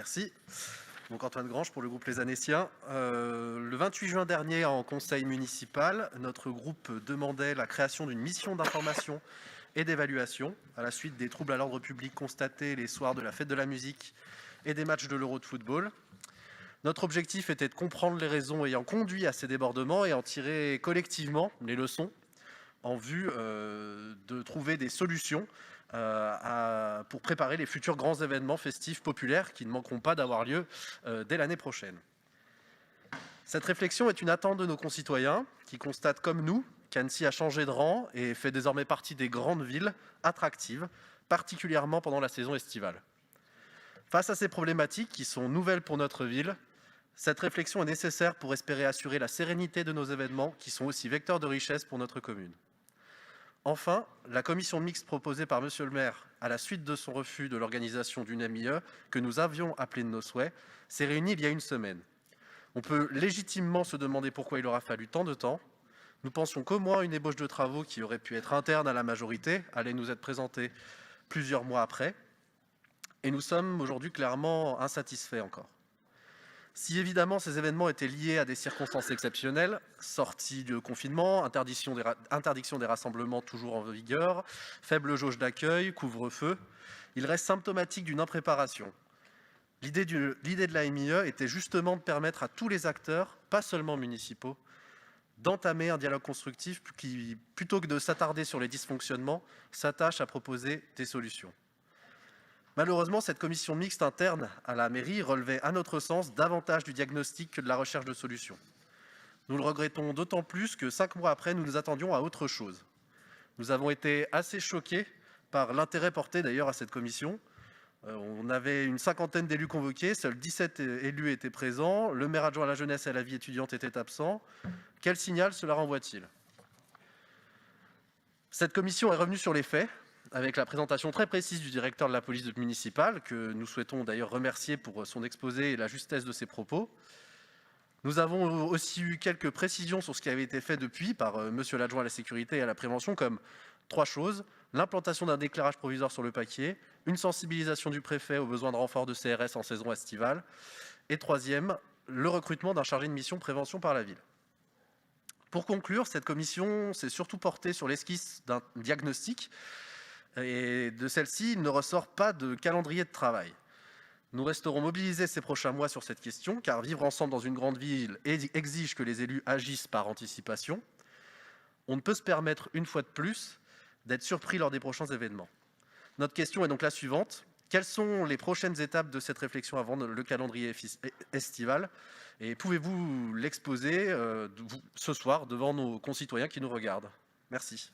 Merci. Donc Antoine Grange pour le groupe Les Annéciens. Le 28 juin dernier, en conseil municipal, notre groupe demandait la création d'une mission d'information et d'évaluation à la suite des troubles à l'ordre public constatés les soirs de la fête de la musique et des matchs de l'Euro de football. Notre objectif était de comprendre les raisons ayant conduit à ces débordements et en tirer collectivement les leçons en vue de trouver des solutions pour préparer les futurs grands événements festifs populaires qui ne manqueront pas d'avoir lieu dès l'année prochaine. Cette réflexion est une attente de nos concitoyens qui constatent comme nous qu'Annecy a changé de rang et fait désormais partie des grandes villes attractives, particulièrement pendant la saison estivale. Face à ces problématiques qui sont nouvelles pour notre ville, cette réflexion est nécessaire pour espérer assurer la sérénité de nos événements qui sont aussi vecteurs de richesse pour notre commune. Enfin, la commission mixte proposée par Monsieur le maire à la suite de son refus de l'organisation d'une MIE que nous avions appelée de nos souhaits s'est réunie il y a une semaine. On peut légitimement se demander pourquoi il aura fallu tant de temps. Nous pensions qu'au moins une ébauche de travaux qui aurait pu être interne à la majorité allait nous être présentée plusieurs mois après. Et nous sommes aujourd'hui clairement insatisfaits encore. Si évidemment ces événements étaient liés à des circonstances exceptionnelles, sortie du confinement, interdiction des rassemblements toujours en vigueur, faible jauge d'accueil, couvre-feu, il reste symptomatique d'une impréparation. L'idée de la MIE était justement de permettre à tous les acteurs, pas seulement municipaux, d'entamer un dialogue constructif qui, plutôt que de s'attarder sur les dysfonctionnements, s'attache à proposer des solutions. Malheureusement, cette commission mixte interne à la mairie relevait, à notre sens, davantage du diagnostic que de la recherche de solutions. Nous le regrettons d'autant plus que 5 mois après, nous nous attendions à autre chose. Nous avons été assez choqués par l'intérêt porté d'ailleurs à cette commission. On avait une cinquantaine d'élus convoqués, seuls 17 élus étaient présents, le maire adjoint à la jeunesse et à la vie étudiante était absent. Quel signal cela renvoie-t-il ? Cette commission est revenue sur les faits, avec la présentation très précise du directeur de la police municipale, que nous souhaitons d'ailleurs remercier pour son exposé et la justesse de ses propos. Nous avons aussi eu quelques précisions sur ce qui avait été fait depuis par monsieur l'adjoint à la sécurité et à la prévention, comme 3 choses. L'implantation d'un éclairage provisoire sur le Paquier, une sensibilisation du préfet aux besoins de renfort de CRS en saison estivale, et 3e, le recrutement d'un chargé de mission prévention par la ville. Pour conclure, cette commission s'est surtout portée sur l'esquisse d'un diagnostic, et de celle-ci, il ne ressort pas de calendrier de travail. Nous resterons mobilisés ces prochains mois sur cette question, car vivre ensemble dans une grande ville exige que les élus agissent par anticipation. On ne peut se permettre, une fois de plus, d'être surpris lors des prochains événements. Notre question est donc la suivante. Quelles sont les prochaines étapes de cette réflexion avant le calendrier estival ? Et pouvez-vous l'exposer ce soir devant nos concitoyens qui nous regardent ? Merci.